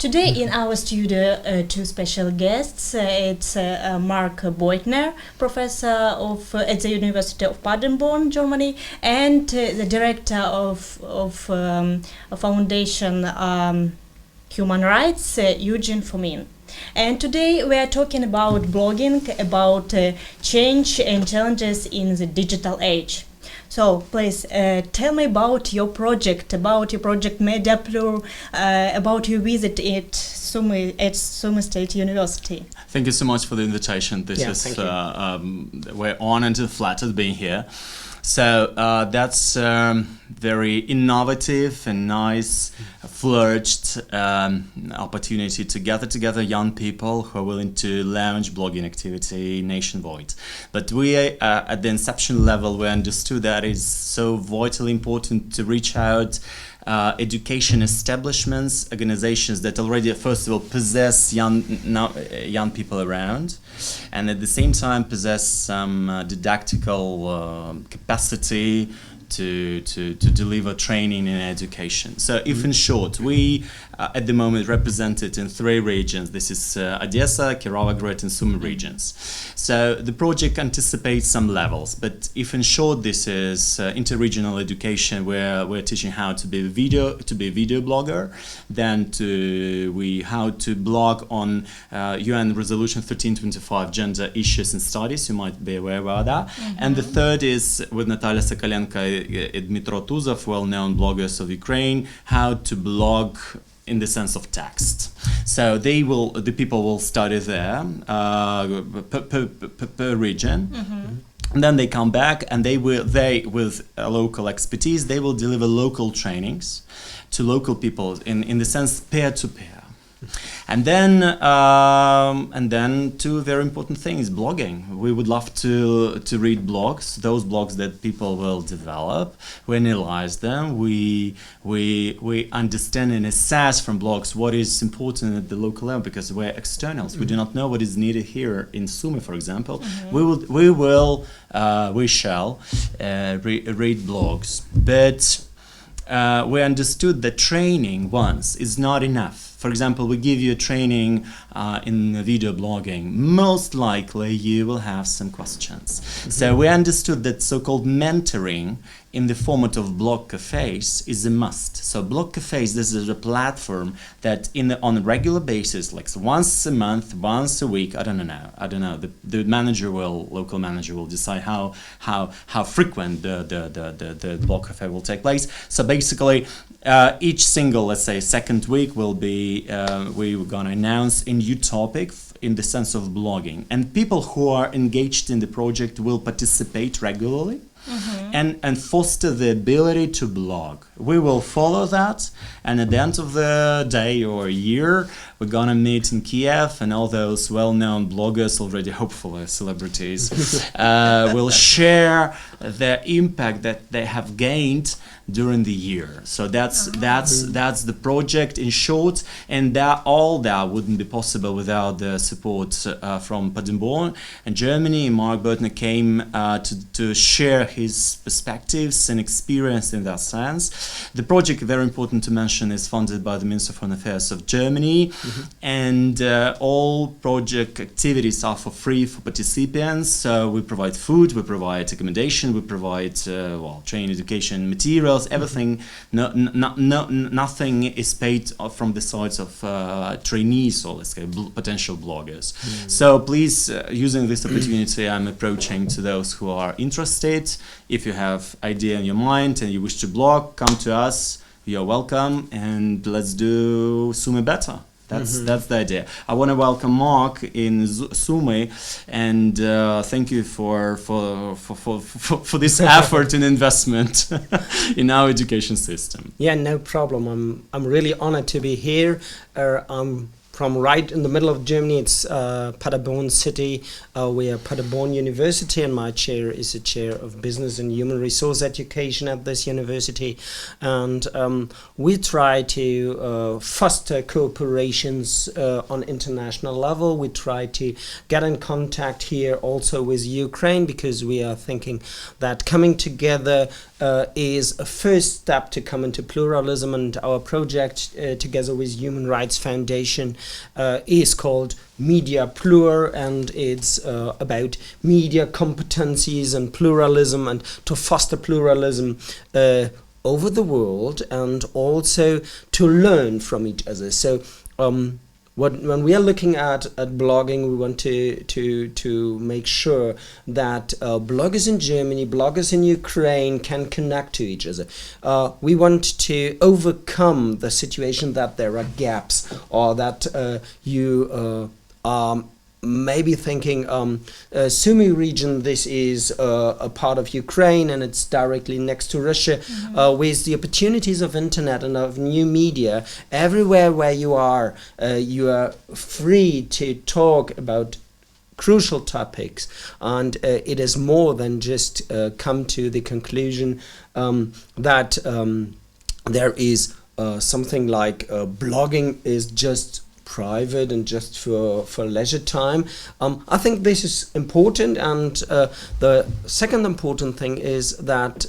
Today in our studio, two special guests. It's Markom Betner, professor at the University of Padderborn, Germany, and the director of a foundation Human Rights, Євгеном Фоміним. And today we are talking about blogging, about change and challenges in the digital age. So please tell me about your project Media Plur, about your visit at SumDU State University. Thank you so much for the invitation. We're honored and flattered being here. So that's very innovative and nice, flourished opportunity to gather together young people who are willing to launch blogging activity nationwide. But we, at the inception level, we understood that it's so vitally important to reach out education establishments, organizations that already, first of all, possess young people around, and at the same time possess some didactical capacity to deliver training and education. So if in short, we at the moment represented in 3 regions. This is Odessa, Kirovograd and Sumy regions. So the project anticipates some levels, but if in short, this is interregional education where we're teaching how to be a video blogger, then how to blog on UN Resolution 1325 gender issues and studies. You might be aware about that. Mm-hmm. And the third is with Natalia Sokolenko and Dmitro Tuzov, well-known bloggers of Ukraine, how to blog in the sense of text. So the people will study there per region. Mm-hmm. And then they come back and they with local expertise, they will deliver local trainings to local people in the sense peer-to-peer. And then two very important things: blogging. We would love to read blogs, those blogs that people will develop. We analyze them. We understand and assess from blogs what is important at the local level, because we're externals. Mm-hmm. We do not know what is needed here in Sumy, for example. Mm-hmm. We shall read blogs, but we understood that training once is not enough. For example, we give you a training in video blogging. Most likely you will have some questions. Mm-hmm. So we understood that so-called mentoring in the format of blog cafes is a must. So blog cafes, this is a platform that on a regular basis, like once a month, once a week, I don't know. The local manager will decide how frequent the blog cafe will take place. So basically, each single, let's say, second week will be we're gonna announce a new topic in the sense of blogging, and people who are engaged in the project will participate regularly. Mm-hmm. and foster the ability to blog. We will follow that, and at the end of the day or year, we're gonna meet in Kiev, and all those well-known bloggers, already hopefully celebrities, will share the impact that they have gained during the year. So that's the project in short, and that wouldn't be possible without the support from Padderborn and Germany. Markom Betner came to share his perspectives and experience in that sense. The project, very important to mention, is funded by the Minister of Foreign Affairs of Germany, mm-hmm. and all project activities are for free for participants. So we provide food, we provide accommodation, we provide training, education, materials, everything. Nothing is paid from the sides of trainees or, let's say, potential bloggers. Mm-hmm. So please, using this opportunity, I'm approaching to those who are interested. If you have idea in your mind and you wish to blog, come to us. You're welcome, and let's do Sumy better. That's the idea. I want to welcome Mark in Sumy, and thank you for this effort and investment in our education system. Yeah, no problem. I'm really honored to be here. I'm from right in the middle of Germany. It's Paderborn city. We are Paderborn University, and my chair is the chair of business and human resource education at this university. And we try to foster cooperations on international level. We try to get in contact here also with Ukraine, because we are thinking that coming together is a first step to come into pluralism, and our project together with Human Rights Foundation is called Media Plur, and it's about media competencies and pluralism, and to foster pluralism over the world, and also to learn from each other. So when we are looking at blogging, we want to make sure that bloggers in Germany, bloggers in Ukraine can connect to each other. We want to overcome the situation that there are gaps, or that you are maybe thinking Sumy region, this is a part of Ukraine and it's directly next to Russia. With the opportunities of internet and of new media, everywhere where you are free to talk about crucial topics, and it is more than just come to the conclusion that there is something like blogging is just private and just for leisure time. I think this is important, and the second important thing is that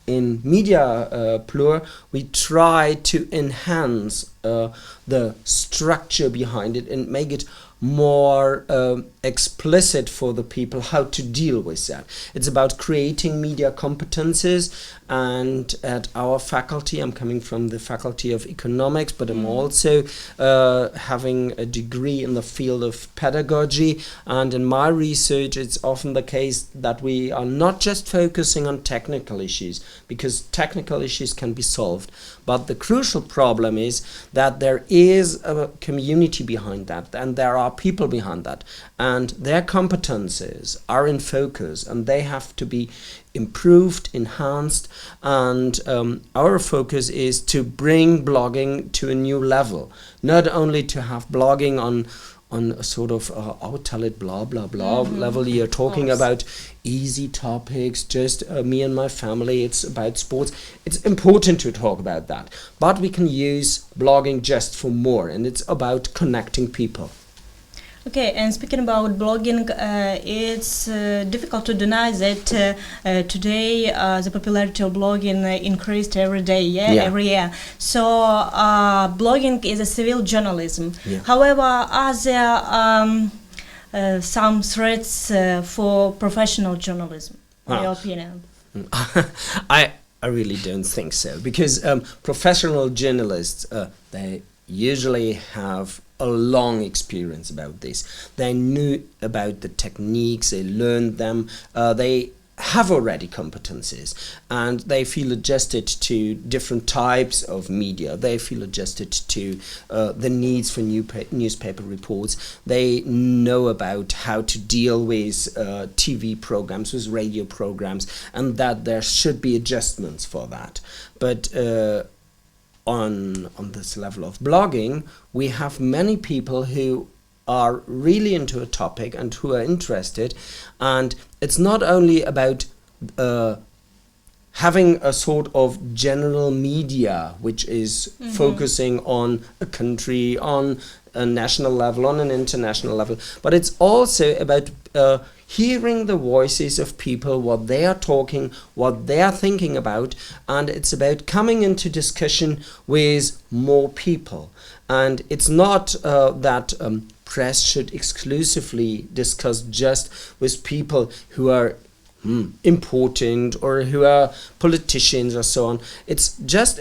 in Media Plur we try to enhance the structure behind it and make it more explicit for the people how to deal with that. It's about creating media competences, and at our faculty, I'm coming from the Faculty of Economics, but I'm also having a degree in the field of pedagogy, and in my research it's often the case that we are not just focusing on technical issues, because technical issues can be solved, but the crucial problem is that there is a community behind that, and there are people behind that, and their competences are in focus, and they have to be improved, enhanced, and our focus is to bring blogging to a new level, not only to have blogging on a sort of I'll tell it blah blah blah level. You're talking about easy topics, just me and my family, it's about sports. It's important to talk about that, but we can use blogging just for more, and it's about connecting people. Okay, and speaking about blogging, it's difficult to deny that today the popularity of blogging increased every day, every year. So blogging is a civil journalism. However, are there some threats for professional journalism, in your opinion? I really don't think so, because professional journalists, they usually have a long experience about this. They knew about the techniques, they learned them, they have already competencies, and they feel adjusted to different types of media. They feel adjusted to the needs for newspaper reports. They know about how to deal with TV programs, with radio programs, and that there should be adjustments for that. But on this level of blogging, we have many people who are really into a topic and who are interested, and it's not only about having a sort of general media which is focusing on a country, on a national level, on an international level, but it's also about hearing the voices of people, what they are talking, what they are thinking about, and it's about coming into discussion with more people. And it's not that press should exclusively discuss just with people who are important or who are politicians or so on. It's just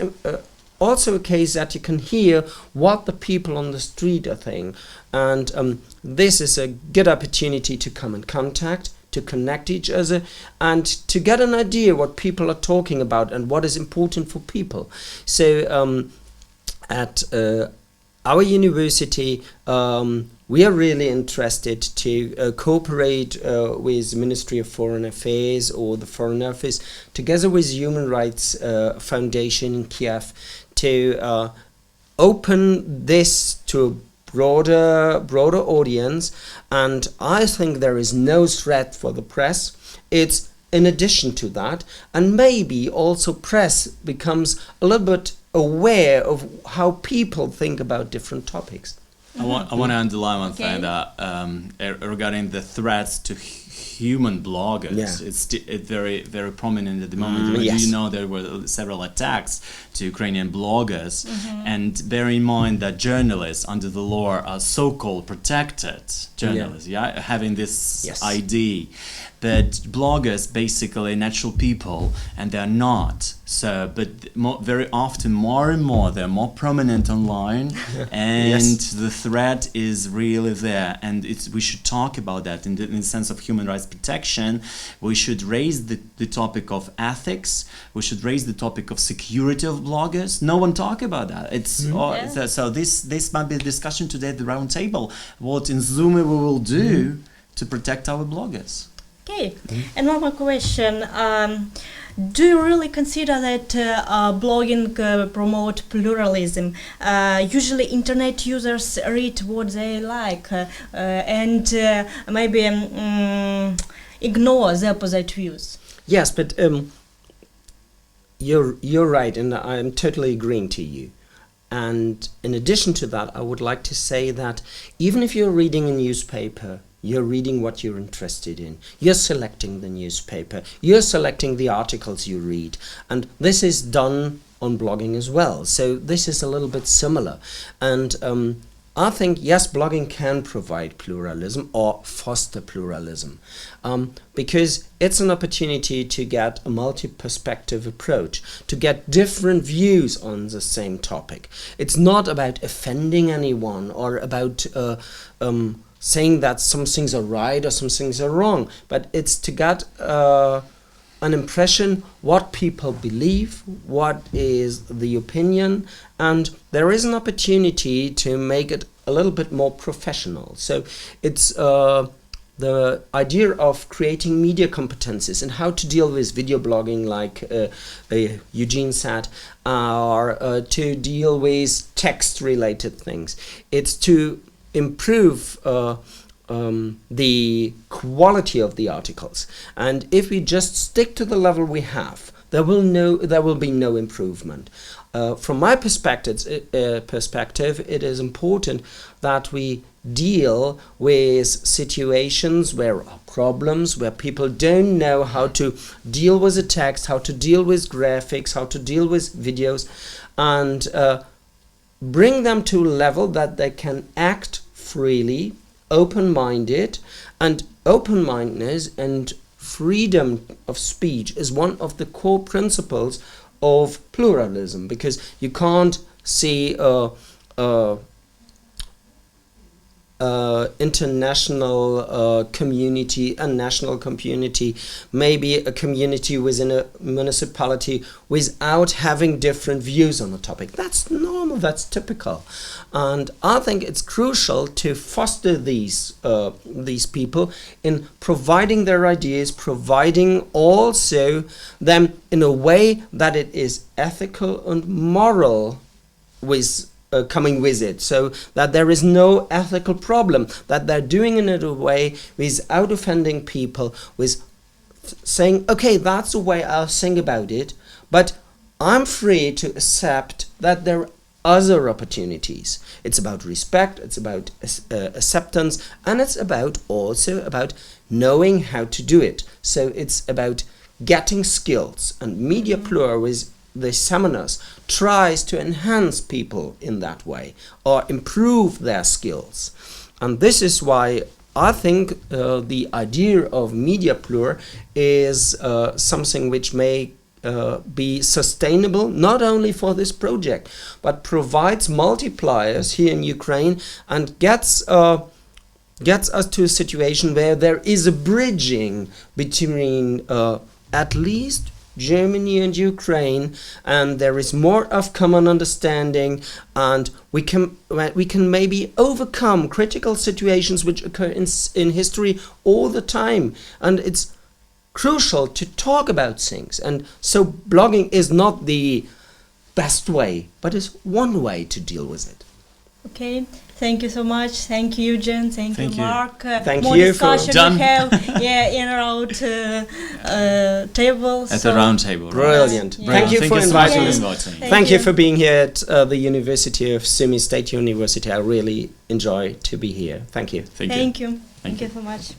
also a case that you can hear what the people on the street are thinking, and this is a good opportunity to come in contact, to connect each other, and to get an idea what people are talking about and what is important for people. So at our university, we are really interested to cooperate with the Ministry of Foreign Affairs or the Foreign Office, together with Human Rights Foundation in Kiev, to open this to a broader audience, and I think there is no threat for the press. It's in addition to that, and maybe also press becomes a little bit aware of how people think about different topics. I want to underline one Okay. thing that regarding the threats to human bloggers. Yeah. It's very prominent at the moment. yes. You know, there were several attacks to Ukrainian bloggers, and bear in mind that journalists under the law are so-called protected journalists. Yeah, having this Yes. ID. But bloggers basically natural people, and they're not. So, but very often, more and more, they're more prominent online, and the threat is really there. And we should talk about that in the sense of human rights protection. We should raise the topic of ethics. We should raise the topic of security of bloggers. No one talk about that. It's so this might be a discussion today at the round table. What in Zoom we will do to protect our bloggers. Okay, and one more question. Do you really consider that blogging promote pluralism? Usually internet users read what they like and maybe ignore the opposite views. Yes, but you're right, and I'm totally agreeing to you. And in addition to that, I would like to say that even if you're reading a newspaper, you're reading what you're interested in. You're selecting the newspaper. You're selecting the articles you read. And this is done on blogging as well. So this is a little bit similar. And I think, yes, blogging can provide pluralism or foster pluralism because it's an opportunity to get a multi-perspective approach, to get different views on the same topic. It's not about offending anyone or about saying that some things are right or some things are wrong, but it's to get an impression what people believe, what is the opinion, and there is an opportunity to make it a little bit more professional. So it's the idea of creating media competencies and how to deal with video blogging, like Eugene said, or to deal with text-related things. It's to improve the quality of the articles, and if we just stick to the level we have, there will be no improvement. From my perspective, it is important that we deal with situations where are problems, where people don't know how to deal with a text, how to deal with graphics, how to deal with videos, and bring them to a level that they can act freely, open-minded, and open-mindedness and freedom of speech is one of the core principles of pluralism, because you can't see international community, a national community, maybe a community within a municipality without having different views on the topic. That's normal, that's typical. And I think it's crucial to foster these people in providing their ideas, providing also them in a way that it is ethical and moral with coming with it, so that there is no ethical problem, that they're doing it in a way without offending people, with saying, okay, that's the way I'll think about it, but I'm free to accept that there are other opportunities. It's about respect, it's about acceptance, and it's also about knowing how to do it. So it's about getting skills, and Media Plur with the seminars tries to enhance people in that way or improve their skills. And this is why I think the idea of Media Plur is something which may be sustainable not only for this project, but provides multipliers here in Ukraine and gets us to a situation where there is a bridging between at least Germany and Ukraine, and there is more of common understanding, and we can maybe overcome critical situations which occur in history all the time, and it's crucial to talk about things. And so blogging is not the best way, but it's one way to deal with it. Okay, thank you so much. Thank you, Eugen. Thank you, Thank you. Mark. Thank more you for- discussion Done. to have, in around table. At the round table. Right? Brilliant. Yeah. Thank you for so much inviting us. us. inviting me. Thank you for being here at the University of Sumi State University. I really enjoy to be here. Thank you. Thank you. Thank you. Thank Thank you so much.